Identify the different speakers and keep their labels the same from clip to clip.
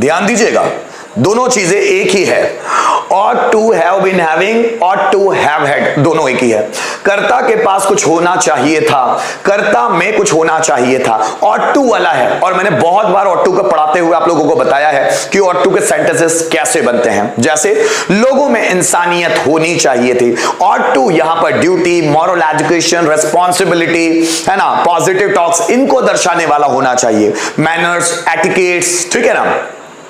Speaker 1: ध्यान दीजिएगा, दोनों चीजें एक ही है। ought to have been having, ought to have had, दोनों एक ही है। कर्ता के पास कुछ होना चाहिए था, कर्ता में कुछ होना चाहिए था, ought to वाला है। और मैंने बहुत बार ought to को पढ़ाते हुए आप लोगों को बताया है कि ought to के सेंटेंसेस कैसे बनते हैं। जैसे लोगों में इंसानियत होनी चाहिए थी, ought to यहां पर ड्यूटी, मॉरल एजुकेशन, रेस्पॉन्सिबिलिटी, है ना, पॉजिटिव टॉक्स, इनको दर्शाने वाला होना चाहिए। मैनर्स, एटिकेट्स, ठीक है ना,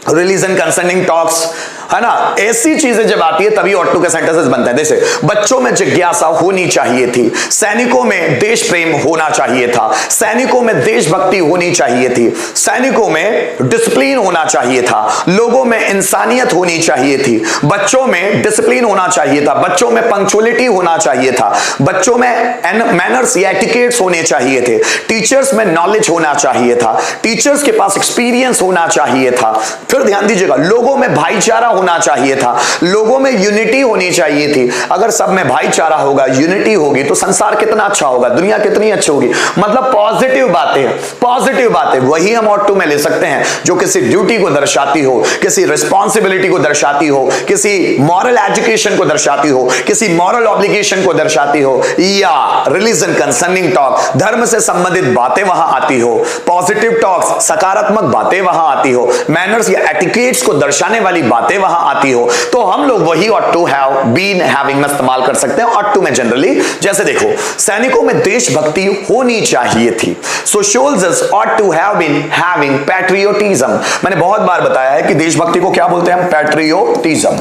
Speaker 1: रिलीजन कंसर्निंग टॉक्स, है ना, ऐसी चीजें जब आती है तभी ought to के सेंटेंसेस बनते हैं। जैसे बच्चों में जिज्ञासा होनी चाहिए थी, सैनिकों में देश प्रेम होना चाहिए था, सैनिकों में देशभक्ति होनी चाहिए थी, सैनिकों में डिसिप्लिन होना चाहिए था, लोगों में इंसानियत होनी चाहिए थी, बच्चों में डिसिप्लिन होना चाहिए था, बच्चों में पंक्चुअलिटी होना चाहिए था, बच्चों में मैनर्स या एटिकेट्स होने चाहिए थे, टीचर्स में नॉलेज होना चाहिए था, टीचर्स के पास एक्सपीरियंस होना चाहिए था। फिर ध्यान दीजिएगा, लोगों में भाईचारा होना चाहिए था, लोगों में यूनिटी होनी चाहिए थी। अगर सब में भाईचारा होगा, यूनिटी होगी तो संसार कितना अच्छा होगा, दुनिया कितनी अच्छी होगी। मतलब पॉजिटिव बातें, पॉजिटिव बातें वही हम ought to में ले सकते हैं जो किसी ड्यूटी को दर्शाती हो, किसी रिस्पॉन्सिबिलिटी को दर्शाती हो, किसी मॉरल एजुकेशन को दर्शाती हो, किसी मॉरल ऑब्लिगेशन को दर्शाती हो, या रिलीजन कंसर्निंग टॉक, धर्म से संबंधित बातें वहां आती हो, पॉजिटिव टॉक्स, सकारात्मक बातें वहां आती हो, मैनर्स या एटिकेट्स को दर्शाने वाली बातें वहां आती हो, तो हम लोग वही ought to have been having में इस्तेमाल कर सकते हैं ought to में जनरली। जैसे देखो, सैनिकों में देशभक्ति होनी चाहिए थी, so soldiers ought to have been having patriotism। मैंने बहुत बार बताया है कि देशभक्ति को क्या बोलते हैं हम, पैट्रियोटिज्म।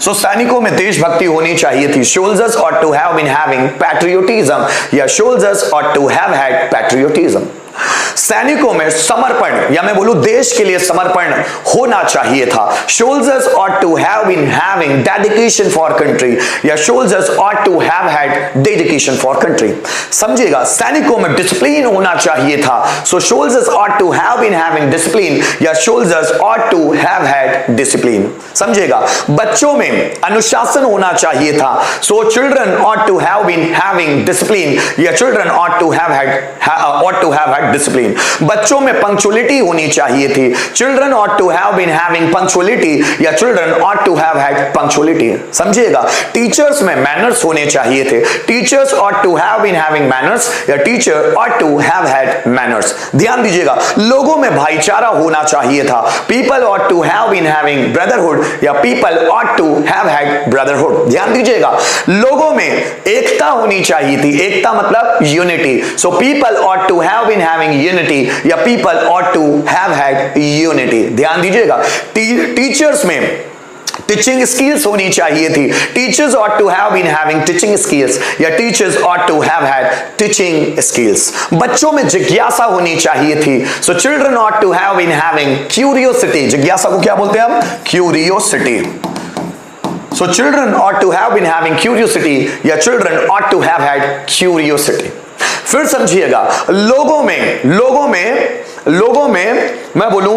Speaker 1: सो सैनिकों में देशभक्ति होनी चाहिए थी, soldiers ought to have been having patriotism, या soldiers ought to have had patriotism। सैनिकों में समर्पण, या मैं बोलूं देश के लिए समर्पण होना चाहिए था, soldiers ought to have been having dedication for country, या soldiers ought to have had dedication for country। समझिएगा, सैनिकों में डिसिप्लिन होना चाहिए था, so soldiers ought to have been having discipline, या soldiers ought to have had discipline। समझिएगा, बच्चों में अनुशासन होना चाहिए था, so children ought to have been having discipline, या children ought to have had discipline. बच्चों में पंक्चुअलिटी होनी चाहिए थी, children ought to have been having punctuality, या children ought to have had punctuality। समझिएगा, टीचर्स में मैनर्स होने चाहिए थे, teachers ought to have been having manners, या teacher ought to have had manners। ध्यान दीजिएगा, लोगों में भाईचारा होना चाहिए था, people ought to have been having brotherhood, या people ought to have had brotherhood। ध्यान दीजिएगा, लोगों में एकता होनी चाहिए थी, एकता मतलब unity, so people ought to have been having unity, या people ought to have had unity। ध्यान दीजिएगा, टीचर्स में टीचिंग स्किल्स होनी चाहिए थी, teachers ought to have been having teaching skills, या teachers ought to have had teaching skills। बच्चों में जिज्ञासा होनी चाहिए थी, so children ought to have been having curiosity। जिज्ञासा को क्या बोलते हैं हम, curiosity. so children ought to have been having curiosity, या children ought to have had curiosity। फिर समझिएगा, लोगों में मैं बोलूं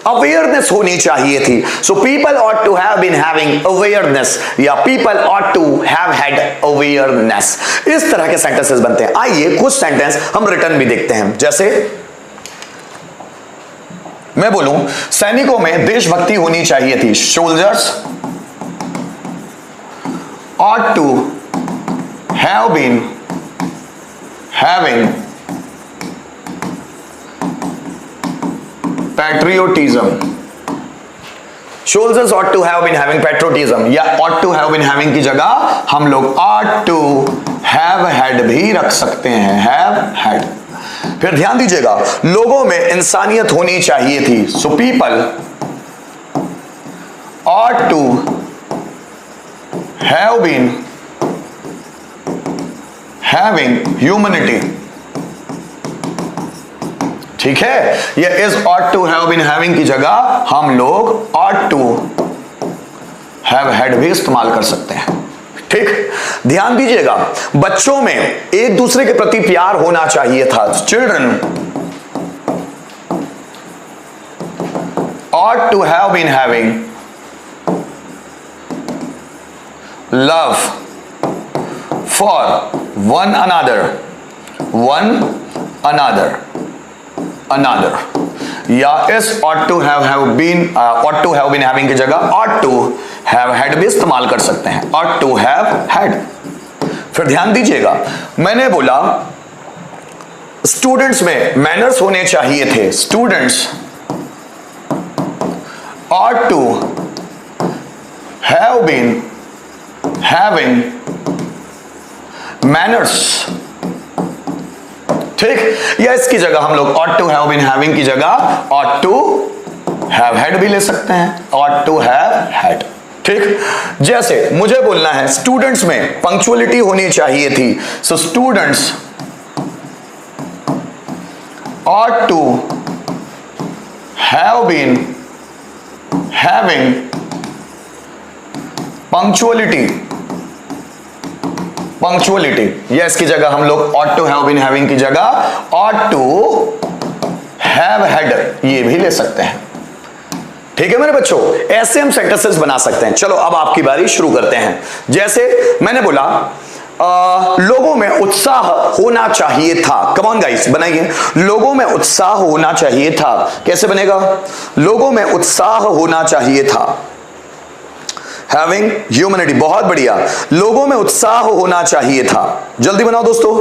Speaker 1: अवेयरनेस होनी चाहिए थी, so people ought to have been having awareness, या people ought to have had awareness। इस तरह के सेंटेंसेस बनते हैं। आइए कुछ सेंटेंस हम रिटर्न भी देखते हैं। जैसे मैं बोलूं सैनिकों में देशभक्ति होनी चाहिए थी, soldiers ought to have been having patriotism, soldiers ought to have been having patriotism, या ought to have been having की जगह हम लोग ought to have had भी रख सकते हैं, have had। फिर ध्यान दीजिएगा, लोगों में इंसानियत होनी चाहिए थी, so people ought to have been having humanity। ठीक है, ये is ought to have been having की जगह हम लोग ought to have had भी इस्तेमाल कर सकते हैं। ठीक, ध्यान दीजिएगा, बच्चों में एक दूसरे के प्रति प्यार होना चाहिए था, children ought to have been having love for one another। या इस ought to have been ought to have been having की जगह ought to have had भी इस्तेमाल कर सकते हैं, ought to have had। फिर ध्यान दीजिएगा, मैंने बोला स्टूडेंट्स में मैनर्स होने चाहिए थे, students ought to have been having manners, ठीक। या इसकी जगह हम लोग ought to have been having की जगह ought to have had भी ले सकते हैं, ought to have had, ठीक। जैसे मुझे बोलना है स्टूडेंट्स में पंक्चुअलिटी होनी चाहिए थी, so students ought to have been having punctuality, या इसकी जगह हम लोग ought to have been having की जगह ought to have had ये भी ले सकते हैं, ठीक है मेरे बच्चों। ऐसे हम सेंटेंसेस बना सकते हैं। चलो अब आपकी बारी, शुरू करते हैं। जैसे मैंने बोला लोगों में उत्साह होना चाहिए था, कम ऑन गाइस बनाइए, लोगों में उत्साह होना चाहिए था। कैसे बनेगा? लोगों में उत्साह होना चाहिए था, हैविंग ह्यूमैनिटी, बहुत बढ़िया। लोगों में उत्साह होना चाहिए था, जल्दी बनाओ दोस्तों।